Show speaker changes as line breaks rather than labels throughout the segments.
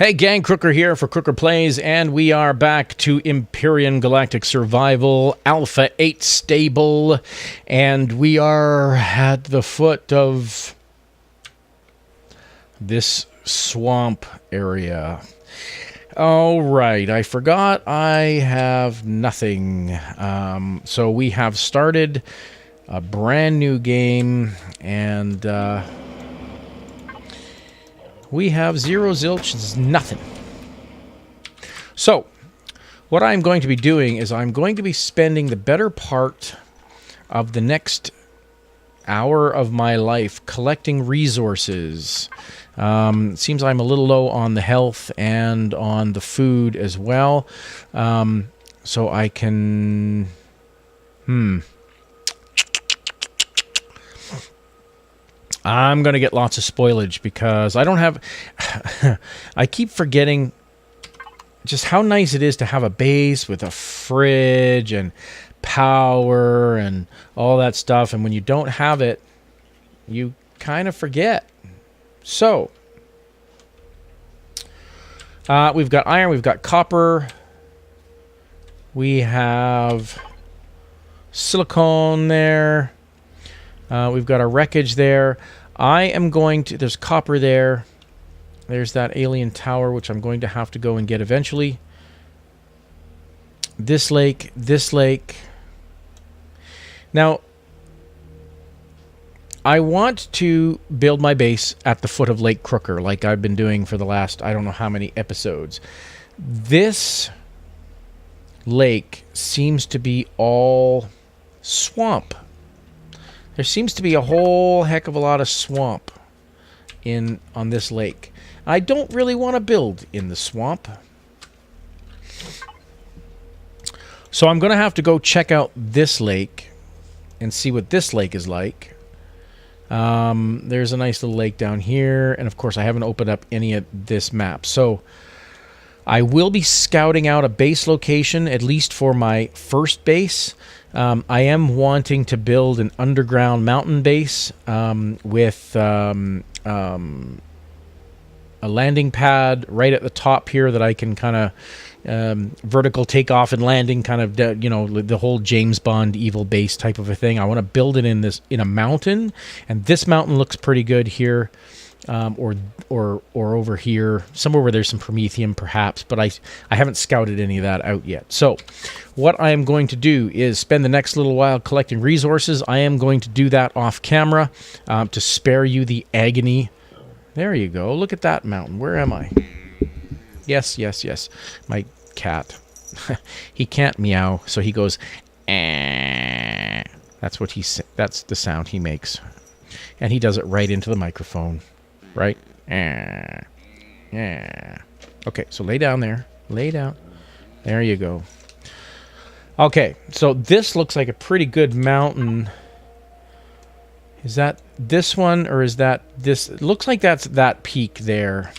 Hey gang, Crooker here for Crooker Plays, and we are back to Empyrion Galactic Survival Alpha 8 Stable, and we are at the foot of this swamp area. Alright, I forgot I have nothing. So we have started a brand new game, and we have zero zilch, nothing. So, what I'm going to be doing is I'm going to be spending the better part of the next hour of my life collecting resources. It seems I'm a little low on the health and on the food as well. So I can... I'm going to get lots of spoilage because I don't have... I keep forgetting just how nice it is to have a base with a fridge and power and all that stuff. And when you don't have it, you kind of forget. So, we've got iron, we've got copper, we have silicone there. We've got our wreckage there. I am going to... There's copper there. There's that alien tower, which I'm going to have to go and get eventually. This lake, this lake. Now, I want to build my base at the foot of Lake Crooker, like I've been doing for the last, I don't know how many episodes. This lake seems to be all swamp. There seems to be a whole heck of a lot of swamp on this lake. I don't really want to build in the swamp. So I'm going to have to go check out this lake and see what this lake is like. There's a nice little lake down here. And of course, I haven't opened up any of this map. So I will be scouting out a base location, at least for my first base. I am wanting to build an underground mountain base with a landing pad right at the top here that I can kind of vertical takeoff and landing, kind of, you know, the whole James Bond evil base type of a thing. I want to build it in a mountain, and this mountain looks pretty good here. Or over here, somewhere where there's some promethium perhaps, but I haven't scouted any of that out yet. So what I am going to do is spend the next little while collecting resources. I am going to do that off camera to spare you the agony. There you go. Look at that mountain. Where am I? Yes, yes, yes. My cat. He can't meow, so he goes, eh. That's the sound he makes. And he does it right into the microphone. Right? Yeah. Okay, so lay down there. Lay down. There you go. Okay, so this looks like a pretty good mountain. Is that this one, or is that this? It looks like that's that peak there.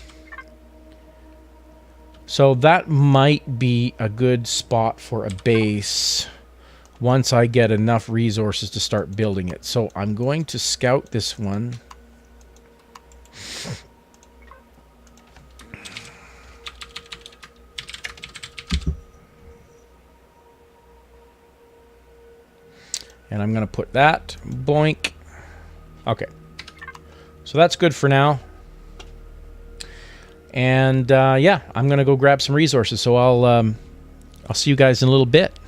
So that might be a good spot for a base once I get enough resources to start building it. So I'm going to scout this one. And I'm going to put that. Boink. Okay. So that's good for now. And yeah, I'm going to go grab some resources. So I'll see you guys in a little bit.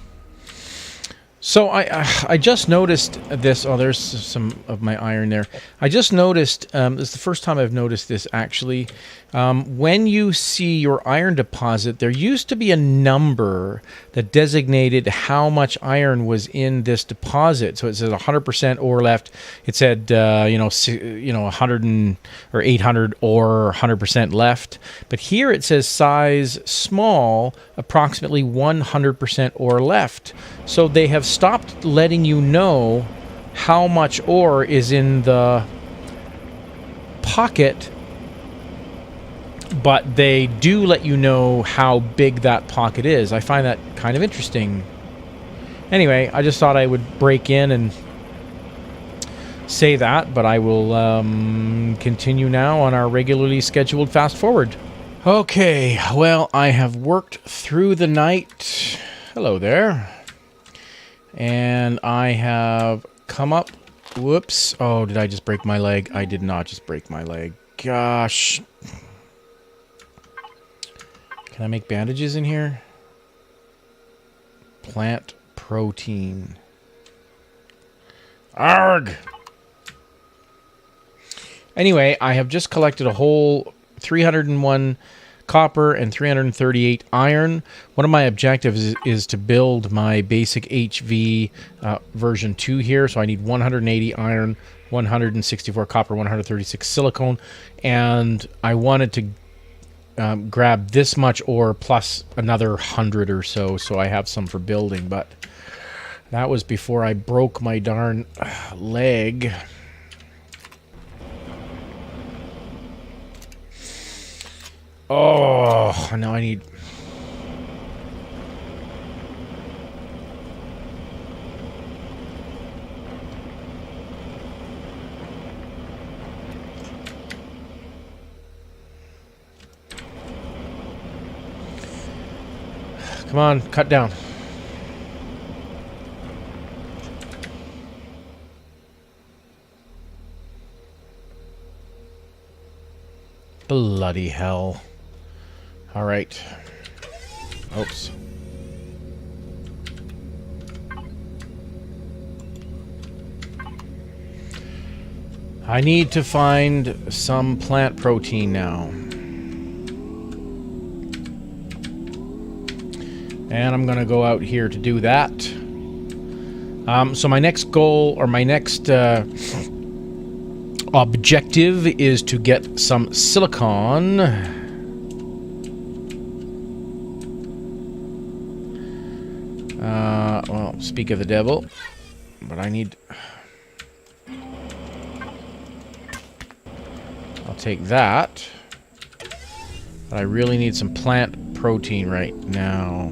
So I just noticed this. Oh, there's some of my iron there. I just noticed, this is the first time I've noticed this actually. When you see your iron deposit, there used to be a number that designated how much iron was in this deposit. So it says 100% ore left. It said, 100 or 800 ore, 100% left. But here it says size small, approximately 100% ore left. So they have stopped letting you know how much ore is in the pocket, but they do let you know how big that pocket is. I find that kind of interesting. Anyway, I just thought I would break in and say that, but I will continue now on our regularly scheduled fast forward. Okay, well, I have worked through the night. Hello there. And I have come up. Whoops. Oh, did I just break my leg? I did not just break my leg. Gosh. Can I make bandages in here? Plant protein. Arg! Anyway, I have just collected a whole 301 copper and 338 iron. One of my objectives is to build my basic HV version 2 here. So I need 180 iron, 164 copper, 136 silicone. And I wanted to grab this much ore plus another 100 or so. So I have some for building. But that was before I broke my darn leg. Oh, now I need... Come on, cut down. Bloody hell. All right. Oops. I need to find some plant protein now. And I'm going to go out here to do that. So my next goal, or my next objective, is to get some silicon. Well, speak of the devil. But I need... I'll take that. But I really need some plant protein right now.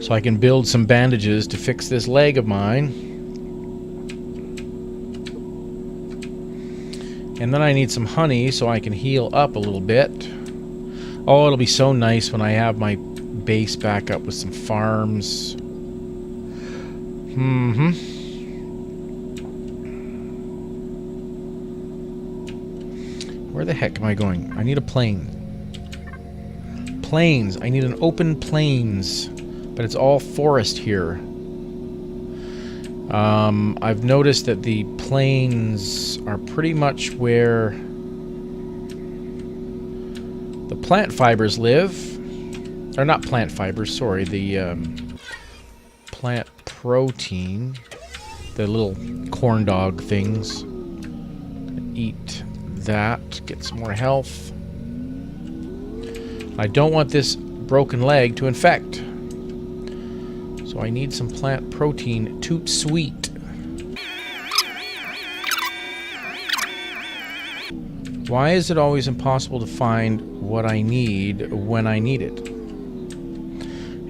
So I can build some bandages to fix this leg of mine. And then I need some honey so I can heal up a little bit. Oh, it'll be so nice when I have my base back up with some farms. Where the heck am I going? I need a plane. Plains. I need an open plains. But it's all forest here. I've noticed that the plains are pretty much where the plant fibers live. Or not plant fibers, sorry. The plant protein. The little corn dog things. Eat that. Get some more health. I don't want this broken leg to infect. So I need some plant protein. Toot sweet. Why is it always impossible to find what I need when I need it?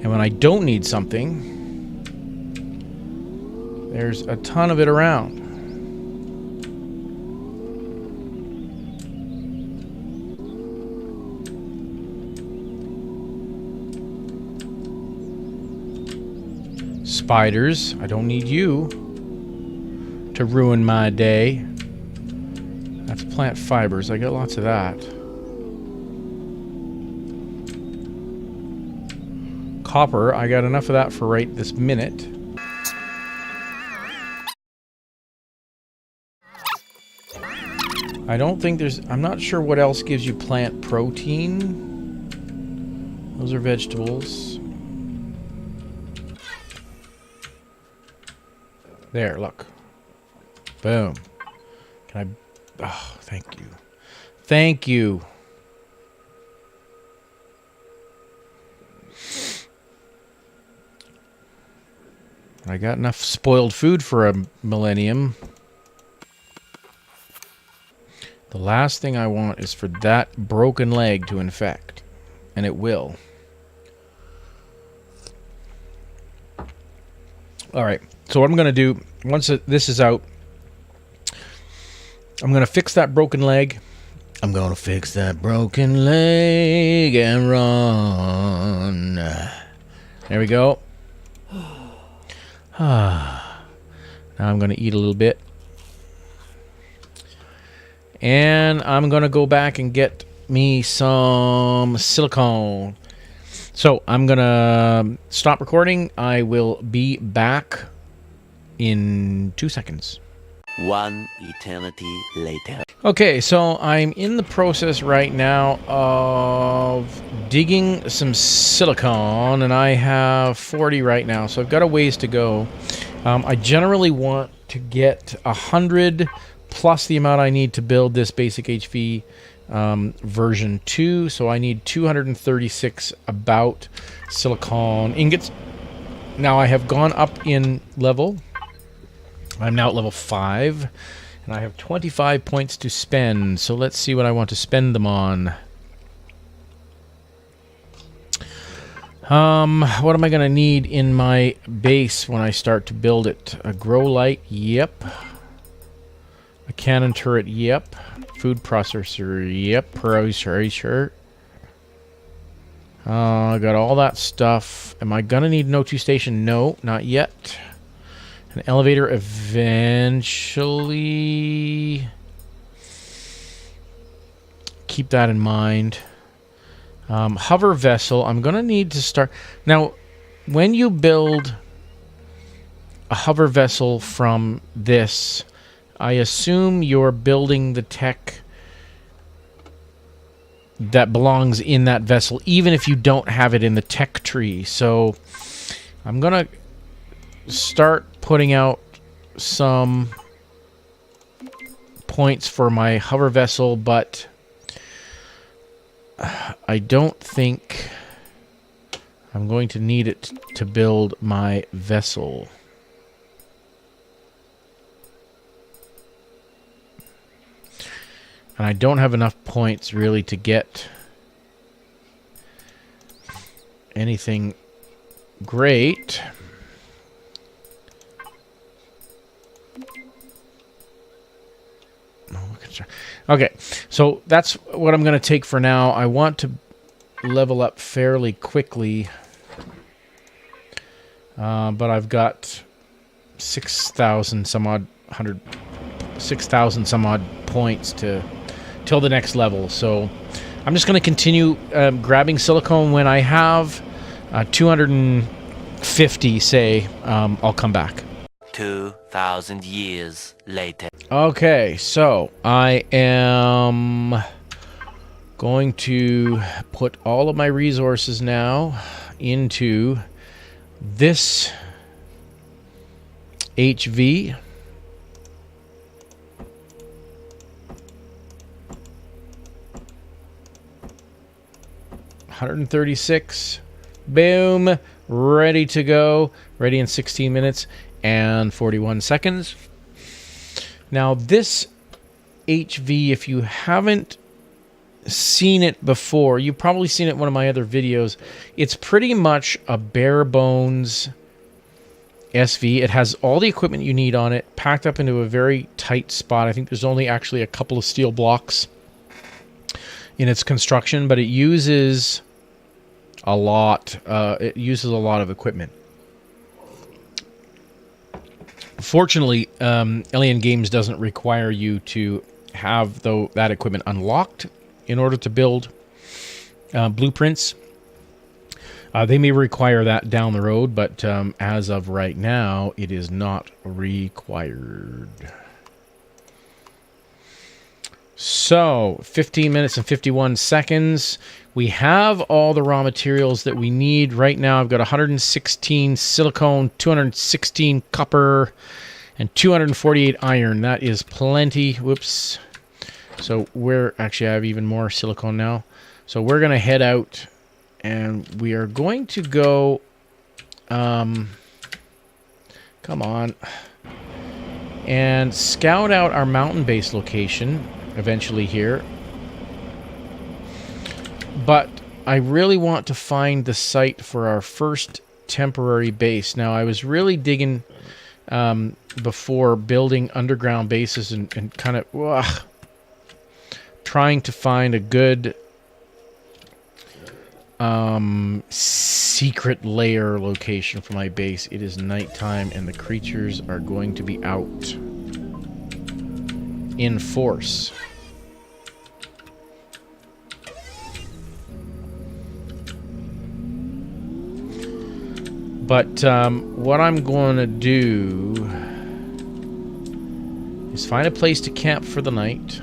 And when I don't need something, there's a ton of it around. Spiders, I don't need you to ruin my day. That's plant fibers. I got lots of that. Copper, I got enough of that for right this minute. I don't think there's... I'm not sure what else gives you plant protein. Those are vegetables. There, look. Boom. Can I... Oh, thank you. Thank you. I got enough spoiled food for a millennium. The last thing I want is for that broken leg to infect. And it will. Alright, so what I'm going to do, once this is out, I'm going to fix that broken leg. I'm gonna fix that broken leg and run. There we go. Now I'm gonna eat a little bit. And I'm gonna go back and get me some silicone. So I'm gonna stop recording. I will be back in 2 seconds.
One eternity later.
Okay, so I'm in the process right now of digging some silicone, and I have 40 right now, so I've got a ways to go. I generally want to get 100 plus the amount I need to build this basic HV version 2, so I need 236 about silicone ingots. Now I have gone up in level. I'm now at level 5, and I have 25 points to spend, so let's see what I want to spend them on. What am I going to need in my base when I start to build it? A grow light, yep. A cannon turret, yep. Food processor, yep. Processor. I got all that stuff. Am I going to need an O2 station? No, not yet. An elevator eventually. Keep that in mind. Hover vessel. I'm going to need to start. Now, when you build a hover vessel from this, I assume you're building the tech that belongs in that vessel, even if you don't have it in the tech tree. So I'm going to start putting out some points for my hover vessel, but I don't think I'm going to need it to build my vessel. And I don't have enough points really to get anything great. Okay, so that's what I'm going to take for now. I want to level up fairly quickly, but I've got 6,000 some odd points to till the next level. So I'm just going to continue grabbing silicone. When I have 250, say, I'll come back.
2,000 years later.
Okay, so I am going to put all of my resources now into this HV. $136. Boom. Ready to go. Ready in 16 minutes and 41 seconds. Now this HV, if you haven't seen it before, you've probably seen it in one of my other videos. It's pretty much a bare bones SV. It has all the equipment you need on it, packed up into a very tight spot. I think there's only actually a couple of steel blocks in its construction, but it uses a lot. It uses a lot of equipment. Fortunately, Eleon Games doesn't require you to have that equipment unlocked in order to build blueprints. They may require that down the road, but as of right now, it is not required. So, 15 minutes and 51 seconds. We have all the raw materials that we need. Right now, I've got 116 silicone, 216 copper, and 248 iron. That is plenty. Whoops. So, I have even more silicone now. So, we're going to head out, and we are going to go... come on. And scout out our mountain base location eventually here. But I really want to find the site for our first temporary base. Now, I was really digging before building underground bases and kind of trying to find a good secret lair location for my base. It is nighttime and the creatures are going to be out in force. But what I'm going to do is find a place to camp for the night.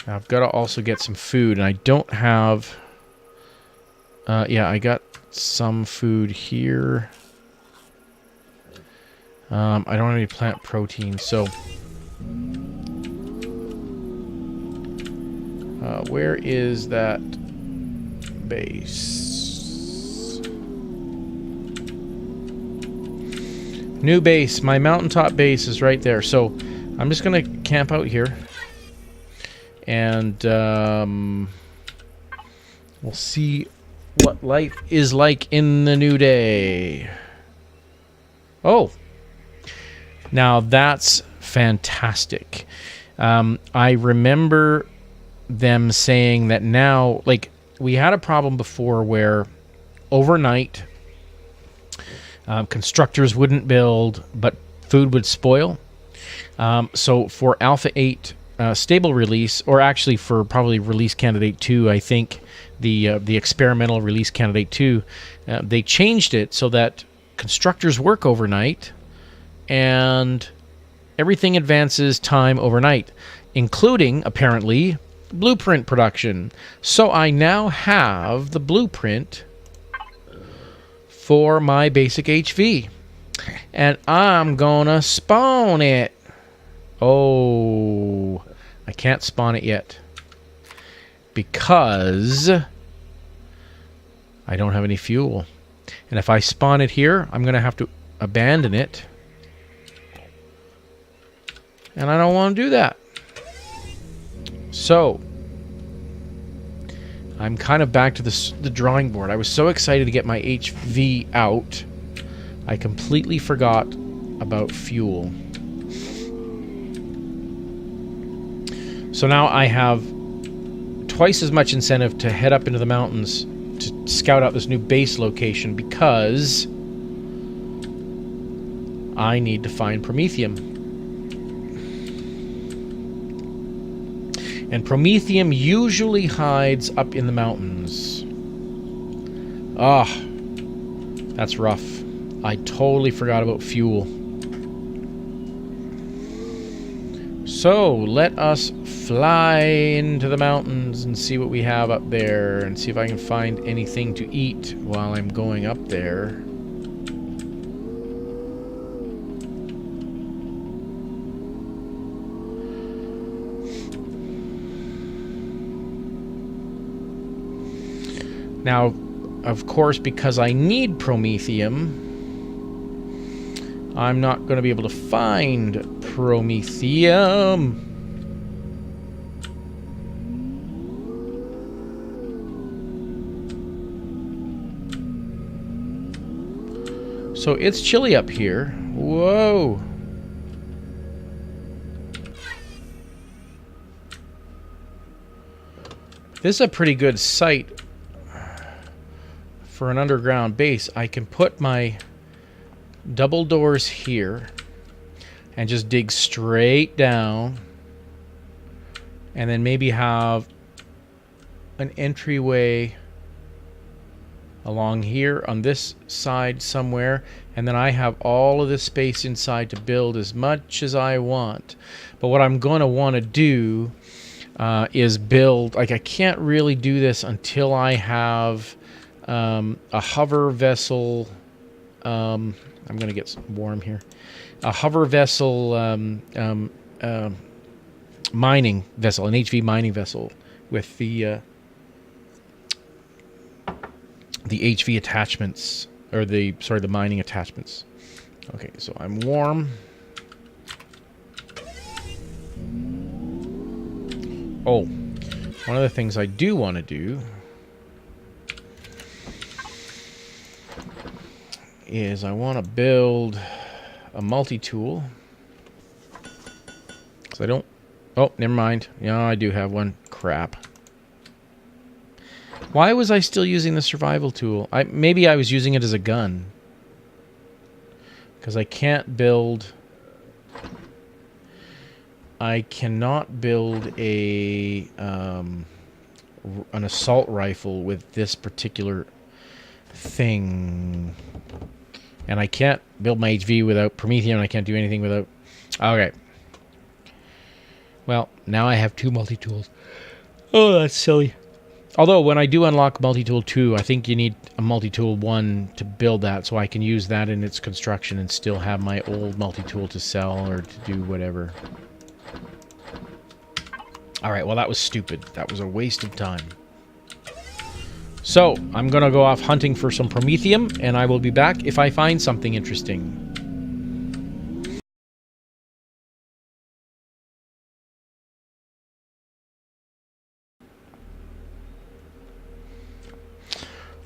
I've got to also get some food, and I don't have... yeah, I got some food here. I don't have any plant protein, so... where is that base? New base. My mountaintop base is right there. So I'm just going to camp out here. And we'll see what life is like in the new day. Oh. Now that's fantastic. I remember them saying that now, like, we had a problem before where overnight constructors wouldn't build, but food would spoil. So for Alpha 8 stable release, or actually for probably release candidate 2, I think the experimental release candidate 2, they changed it so that constructors work overnight and everything advances time overnight, including, apparently, blueprint production. So I now have the blueprint for my basic HV. And I'm gonna spawn it. Oh, I can't spawn it yet because I don't have any fuel. And if I spawn it here, I'm gonna have to abandon it. And I don't want to do that. So, I'm kind of back to the drawing board. I was so excited to get my HV out, I completely forgot about fuel. So now I have twice as much incentive to head up into the mountains to scout out this new base location because I need to find promethium. And promethium usually hides up in the mountains. Ah, that's rough. I totally forgot about fuel. So, let us fly into the mountains and see what we have up there and see if I can find anything to eat while I'm going up there. Now, of course, because I need promethium, I'm not going to be able to find promethium. So it's chilly up here. Whoa. This is a pretty good site for an underground base. I can put my double doors here and just dig straight down and then maybe have an entryway along here on this side somewhere, and then I have all of this space inside to build as much as I want. But what I'm going to want to do is build, like, I can't really do this until I have a hover vessel. I'm going to get warm here. A hover vessel mining vessel, an HV mining vessel with the HV attachments, or the mining attachments. Okay, so I'm warm. Oh, one of the things I do want to do is I want to build a multi-tool. So I don't... Oh, never mind. Yeah, I do have one. Crap. Why was I still using the survival tool? Maybe I was using it as a gun. Because I can't build... I cannot build a an assault rifle with this particular thing. And I can't build my HV without Prometheum. I can't do anything without... Okay. Well, now I have 2 multi-tools. Oh, that's silly. Although, when I do unlock multi-tool 2, I think you need a multi-tool 1 to build that, so I can use that in its construction and still have my old multi-tool to sell or to do whatever. Alright, well that was stupid. That was a waste of time. So, I'm going to go off hunting for some Prometheum, and I will be back if I find something interesting.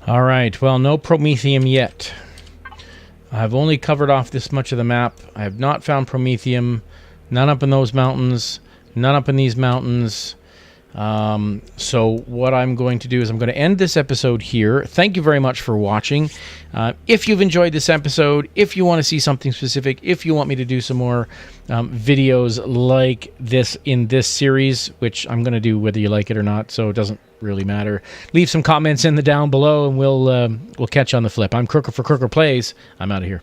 Alright, well, no Prometheum yet. I've only covered off this much of the map. I have not found Prometheum. None up in those mountains. None up in these mountains. So what I'm going to do is I'm going to end this episode here. Thank you very much for watching. If you've enjoyed this episode, if you want to see something specific, if you want me to do some more videos like this in this series, which I'm going to do whether you like it or not, so it doesn't really matter, leave some comments in the down below and we'll catch you on the flip. I'm Crooker for Crooker Plays. I'm out of here.